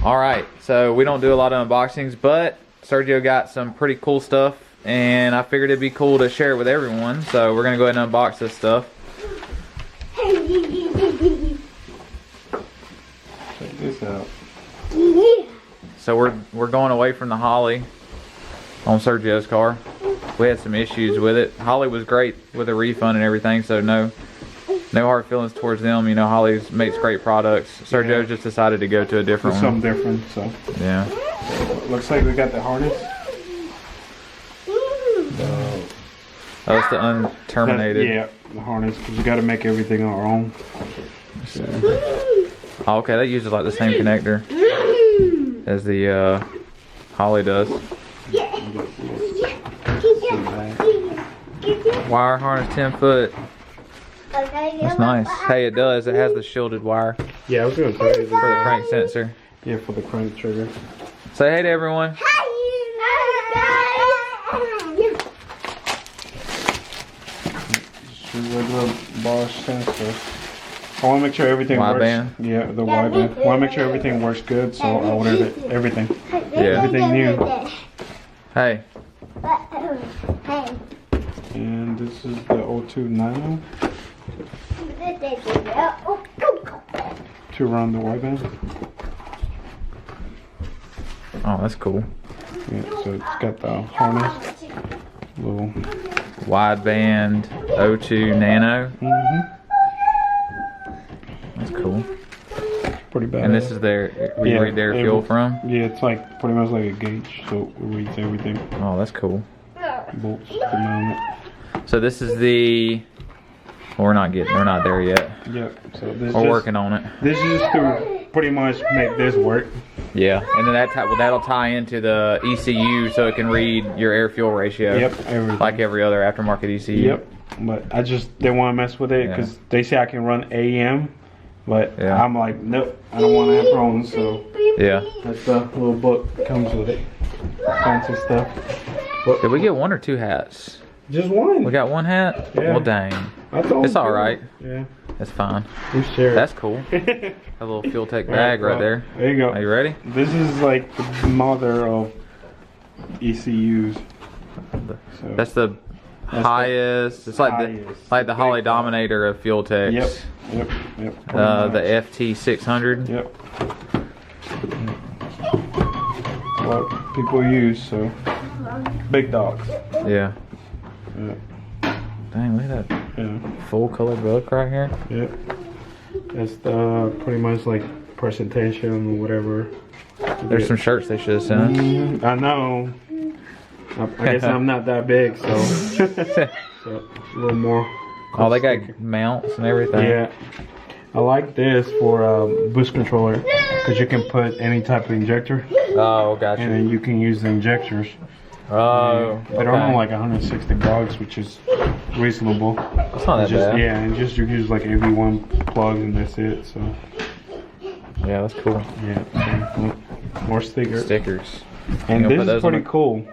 All right, so we don't do a lot of unboxings, but Sergio got some pretty cool stuff, and I figured it'd be cool to share it with everyone. So we're gonna go ahead and unbox this stuff. Check this out. So we're going away from the Holly on Sergio's car. We had some issues with it. Holly was great with a refund and everything, so no hard feelings towards them. You know, Holly makes great products. Sergio just decided to go to a different one. Something different, so. Yeah. Looks like we got the harness. Oh, it's the unterminated. Yeah, the harness, because we got to make everything on our own. So. Oh, okay, that uses like the same connector as the Holly does. Wire harness, 10 foot. That's nice. Hey, it does. It has the shielded wire. Yeah, I was going to say for the crank sensor. Yeah, for the crank trigger. Say hey to everyone. Regular Bosch sensor. I want to make sure everything Wideband. works. Yeah, the wideband. I want to make sure everything works good, so I ordered everything. Yeah. Everything new. Hey. And this is the 02 Nano to run the wideband. Oh, that's cool. Yeah, so it's got the harness. Little Wideband 02 Nano. That's cool. Pretty bad. And this is where you read their fuel from? Yeah, it's like pretty much like a gauge, so it reads everything. Oh, that's cool. Bolts to mount it. So this is the. We're not there yet. Yep. So this we're working on it. This is to pretty much make this work. Yeah, and then that'll tie into the ECU so it can read your air fuel ratio. Yep, everything. Like every other aftermarket ECU. Yep. But I just didn't want to mess with it because they say I can run AM, but I'm like, nope, I don't want to have problems. So yeah, that's the little book that comes with it. Fancy stuff. But did we get one or two hats? Just one. We got one hat? Yeah. Well, dang. It's all right. Yeah. It's fine. We share it. That's cool. A little FuelTech bag right there. There you go. Are you ready? This is like the mother of ECUs. So that's the highest. It's like the Holly Dominator of FuelTech. Yep. The FT600. Yep. What people use, so big dogs. Yeah. Dang, look at that full color book right here. Yep. That's the pretty much like presentation or whatever. There's some shirts they should have sent us. I know. I guess I'm not that big, so, so a little more. Oh, they got mounts and everything. Yeah. I like this for boost controller because you can put any type of injector. Oh, gotcha. And then you can use the injectors. Oh, they're only like 160 bucks, which is reasonable. That's not that bad. Yeah, and just you use like AV1 plugs and that's it. So yeah, that's cool. Yeah, so, more stickers. And this is pretty cool.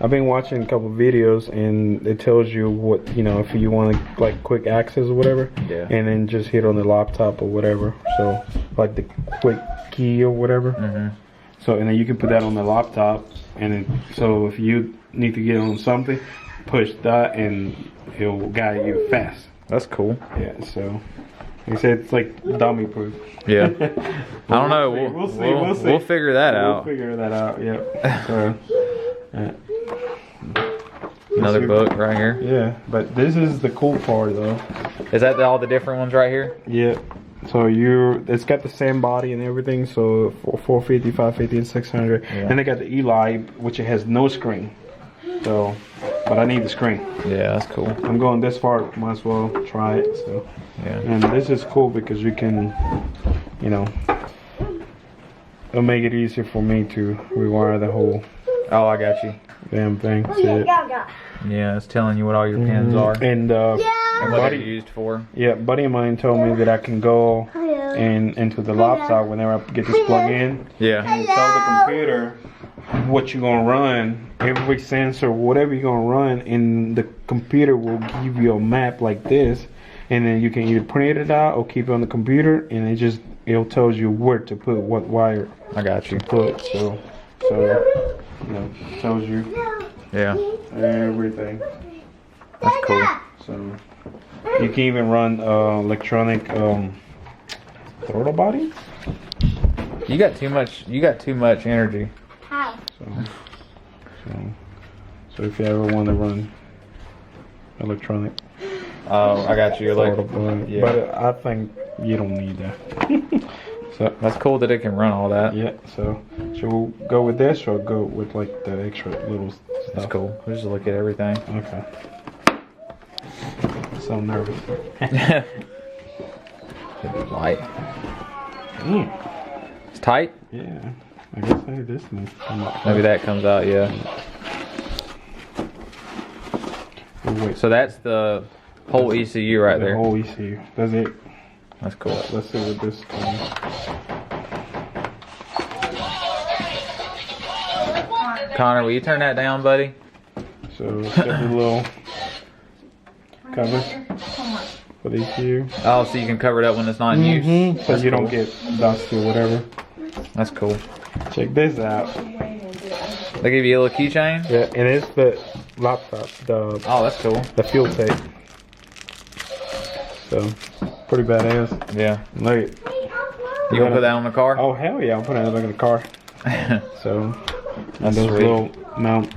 I've been watching a couple videos and it tells you what, you know, if you want to like quick access or whatever. Yeah. And then just hit on the laptop or whatever. So like the quick key or whatever. So and then you can put that on the laptop, and then so if you need to get on something, push that and it'll guide you fast. That's cool. Yeah. So he said it's like dummy proof. Yeah. I don't know. We'll see. We'll figure that out. We'll figure that out. Yep. So. Another book right here. Yeah, but this is the cool part though. Is that all the different ones right here? Yeah. So it's got the same body and everything. So 450, 550, and 600. Yeah. And they got the Eli, which it has no screen. So, but I need the screen. Yeah, that's cool. I'm going this far. Might as well try it. So. Yeah. And this is cool because you can, you know, it'll make it easier for me to rewire the whole. Oh, I got you. Damn thing. Yeah, it's telling you what all your pins are. And what they're used for. Yeah, buddy of mine told me that I can go into the laptop whenever I get this plug in. Yeah. And tell the computer what you're gonna run, every sensor, whatever you're gonna run, and the computer will give you a map like this, and then you can either print it out or keep it on the computer, and it just it tells you where to put what wire I got you. to put. So you know, it tells you Yeah, everything. that's cool. So you can even run electronic throttle body. You got too much. You got too much energy. How? So if you ever want to run electronic Oh, I got you. Like, throttle body, yeah. but I think you don't need that. So that's cool that it can run all that. yeah. So should we go with this or go with like the extra little stuff? That's cool. We'll just look at everything. Okay. So nervous. Light. Damn. It's tight. Yeah. I guess maybe this needs to come up. Maybe that comes out. Yeah. Oh, wait. So that's the whole ECU right the there. whole ECU. That's it. That's cool. Let's see what this comes. Connor, will you turn that down, buddy? So it's got the little cover for the ECU. Oh, so you can cover it up when it's not in use. So That's you cool. don't get dusty or whatever. That's cool. Check this out. They give you a little keychain. Yeah, and it's the laptop, Oh, that's cool. the FuelTech. So pretty badass. Yeah. Look. You gonna put that on the car? Oh hell yeah! I'm putting it in the car. So That's those sweet. little mount.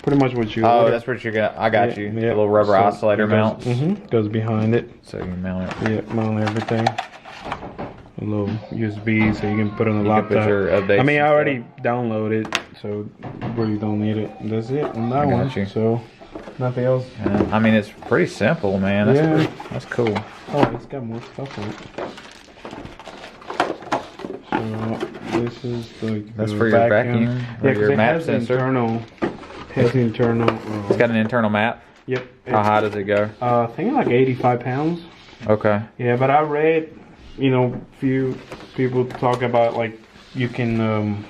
Pretty much what you. Oh, that's what you got. I got you. The little rubber oscillator mount. Goes behind it. So you can mount it. Yeah, mount everything. A little USB so you can put it on the You can laptop. put your updates I mean, and I already downloaded it, so really don't need it. That's it on that I got one. you. So nothing else. Yeah, I mean, it's pretty simple, man. That's, Yeah. that's cool. Oh, it's got more stuff on it. So this is the That's for your vacuum or Yeah, 'cause your it map has sensor. Has the internal. It's got an internal map. Yep. How high does it go? I think like 85 pounds. Okay. Yeah, but I read, few people talk about like you can.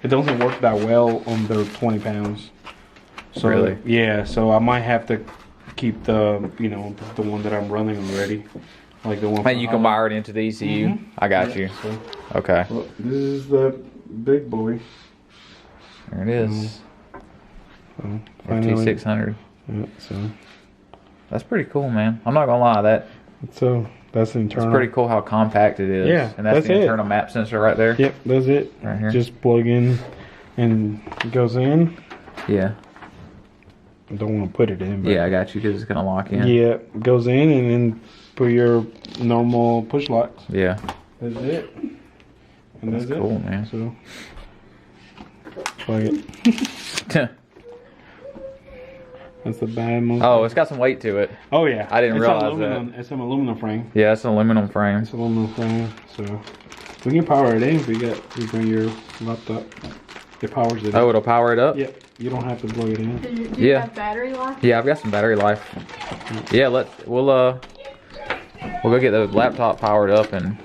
It doesn't work that well under 20 pounds. So, Really? Yeah. So I might have to keep the the one that I'm running already, like the one. Hey, you can wire it into the ECU. I got you. So, Okay. well, this is the big boy. There it is. So finally, FT600. yeah, so That's pretty cool, man. I'm not gonna lie. That's that's internal. pretty cool how compact it is. Yeah, And that's that's the it. internal map sensor right there. Yep, that's it. Right here. Just plug in, and it goes in. Yeah. I don't want to put it in. But Yeah, I got you because it's gonna lock in. yeah, it goes in and then put your normal push locks. Yeah. That's it. And That's that's cool, it. man. So plug it. That's the bad most. Oh, it's got some weight to it. Oh yeah. I didn't It's realize aluminum. It's an aluminum frame. Yeah, it's an aluminum frame. It's aluminum frame. So we can power it in if you bring your laptop. It powers it. Oh, it'll power it up? Yep. You don't have to plug it in. Do you Yeah. have battery life? Yeah, I've got some battery life. Yeah, we'll go get the laptop powered up and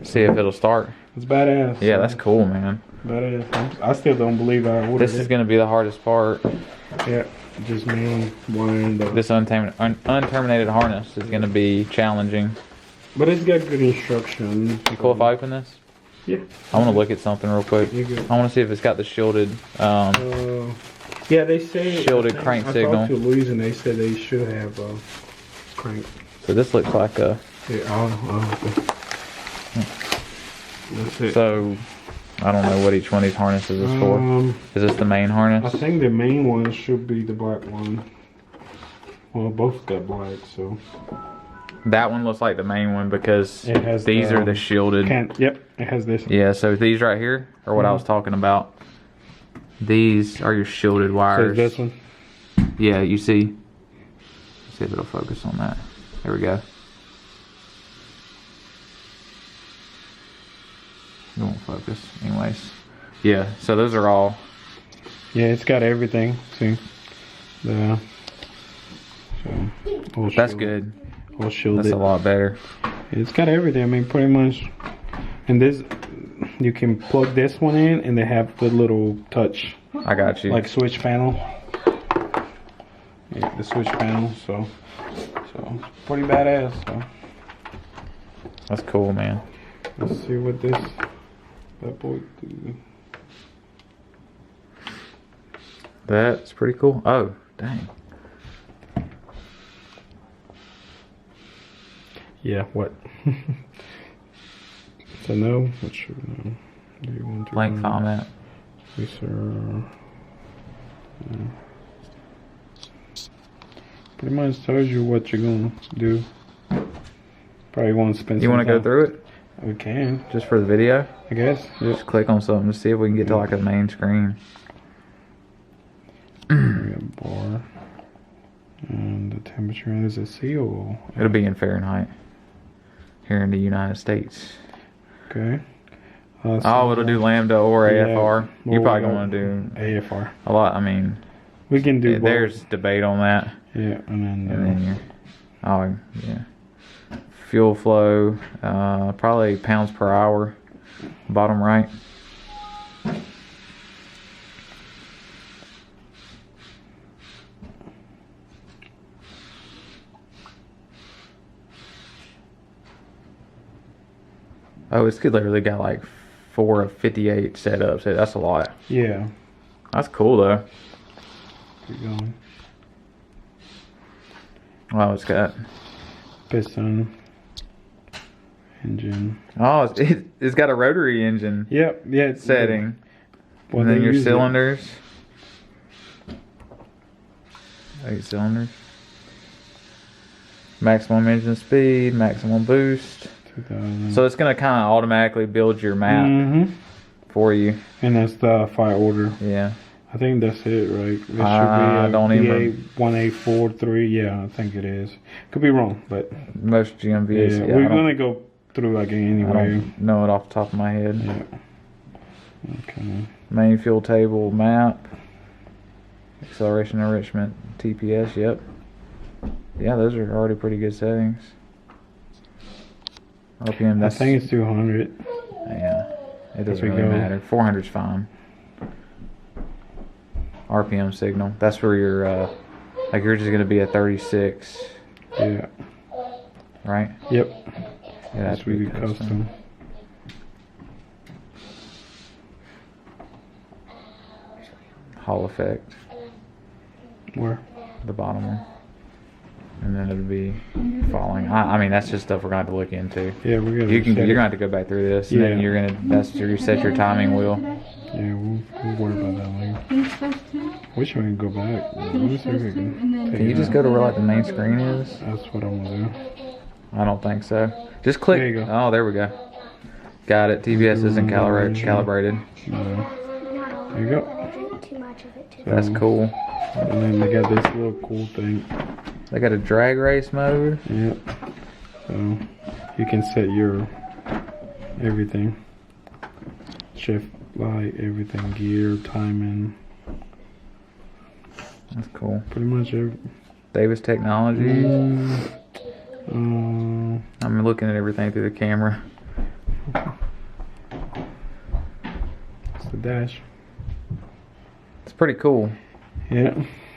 see if it'll start. It's badass. Yeah, that's cool, man. Badass. I still don't believe I ordered This is gonna be the hardest part. Yeah, just me wiring the. This unterminated harness is gonna be challenging. But it's got good instructions. You cool if I open this? Yeah. I want to look at something real quick. You're good. I want to see if it's got the shielded. Yeah, they say Shielded crank I signal. talked to Louise and they said they should have crank. So this looks like a. Yeah, okay. That's it. So I don't know what each one of these harnesses is for. Is this the main I harness? think the main one should be the black one. Well, both got black, so That one looks like the main one because it has. these are the shielded. Yep, it has this. Yeah, so these right here are what I was talking about. These are your shielded So wires. this one. Yeah, you see. Let's see if it'll focus on that. There we go. It won't focus. Anyways. Yeah, so those are all. Yeah, it's got everything. See, the. So, That's good. All shielded. That's a lot better. It's got everything. I mean, pretty much. And this, you can plug this one in, and they have the little touch, I got you. like switch panel. Yeah, the switch panel. So pretty badass. So That's cool, man. Let's see what that boy do. That's pretty cool. Oh, dang. Yeah, what? So no, what should we know? Do you want to Blank format. Yes, sir. Yeah. Pretty much tells you what you're gonna do. Probably want to spend. You want to go through it? We can, Just for the video? I guess. Yep. Just click on something to see if we can get to like a main screen. We got bar. And the temperature is a CO. It'll be in Fahrenheit. Here in the United States. Okay. Oh, it'll do lambda or Yeah. AFR. You're Well, probably going to do AFR. a lot. I mean, We can do both. there's debate on that. Yeah, and then And then you, oh yeah, fuel flow, probably pounds per hour, bottom right. Oh, it's literally got like 4 of 58 setups. That's a lot. yeah. That's cool though. Keep going. Wow, it's got. Piston. Engine. Oh, it's got a rotary engine Yep. Yeah. It's setting. Well, And then they your use it. cylinders. 8 cylinders. Maximum engine speed, maximum boost. 2000. So it's gonna kind of automatically build your map Mm-hmm. for you. And that's the fire order. Yeah. I think that's it, right? It should be I don't even- 1843. Yeah, I think it is. Could be wrong, but Most GMVs. yeah, Yeah, we're I don't, gonna go through like I anyway. don't know it off the top of my head. Yeah. Okay. Main fuel table map. Acceleration enrichment TPS. Yep. Yeah, those are already pretty good settings. RPM. I That's, think it's 200. yeah. It doesn't we really go. matter. 400's fine. RPM signal. That's where you're like you're just gonna be at 36, Yeah. right? Yep. Yeah, That's really custom. Hall effect, Where? the bottom one, and then it'll be falling. I mean, that's just stuff we're gonna have to look into. Yeah, we're gonna. You're set gonna it. have to go back through this, and then Yeah. you're gonna that's where you set your timing wheel. Yeah, we'll worry about that later. He's supposed to. Wish I could go back. Let me see if we can And then take Can you it just out. go to where like the main screen is? That's what I'm gonna do. I don't think so. Just click. There you go. Oh, there we go. Got it. TBS isn't Mm, calibrated. No. There you go. Too much of it. That's cool. And then they got this little cool thing. They got a drag race mode. Yep. So you can set your everything. Shift, light, everything, gear, timing, That's cool. pretty much every. Davis Technologies. Mm, I'm looking at everything through the camera. it's the dash. It's pretty cool. Yeah.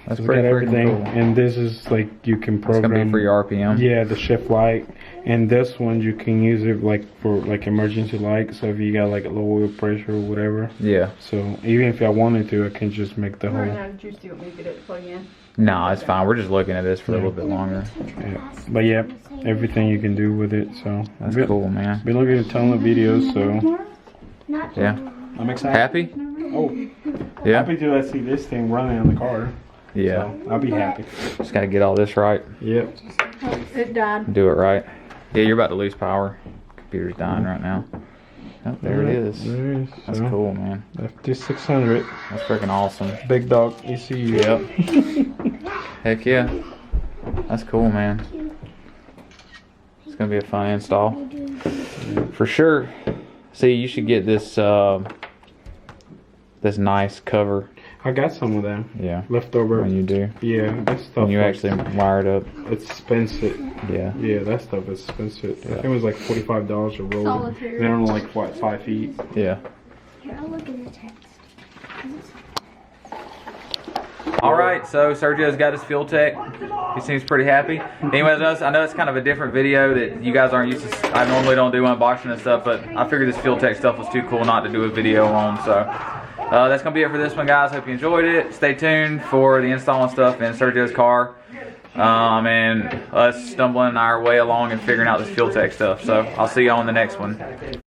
That's So we pretty got freaking everything, cool. and this is like you can It's program. gonna be for your RPM. Yeah, the shift light, and this one you can use it like for like emergency light. So if you got like a low oil pressure or whatever. Yeah. So even if I wanted to, I can just make the Right whole. now, did you still want me to get it to plug in? No, it's fine. We're just looking at this for a little bit longer. Yeah. But yeah, everything you can do with it. So That's been, cool, man. Been looking at a ton of videos, so Not Yeah. I'm excited. Happy? Oh, Yeah. happy to see this thing running in the car. Yeah. So I'll be happy. Just gotta get all this right. Yep. It died. Do it right. Yeah, you're about to lose power. Computer's dying right now. Oh, there it is. There it is. That's So, cool, man. FT600, That's freaking awesome. big dog ECU. Yep. Heck yeah. That's cool, man. It's gonna be a fun install. For sure. See, you should get this this nice cover. I got some of them Yeah. leftover. When you do. Yeah, that stuff. When you like, actually wire it up. it's expensive. Yeah. Yeah, that stuff is expensive. I Yeah. think it was like $45 a roll. Solitaire. They're only like what, 5 feet? Yeah. Here, I'll look in the text. All right, so Sergio's got his FuelTech. He seems pretty happy. Anyways, I know it's kind of a different video that you guys aren't used to. I normally don't do unboxing and stuff, but I figured this FuelTech stuff was too cool not to do a video on. So that's gonna be it for this one, guys. Hope you enjoyed it. Stay tuned for the install and stuff in Sergio's car, and us stumbling our way along and figuring out this FuelTech stuff. So I'll see you on the next one.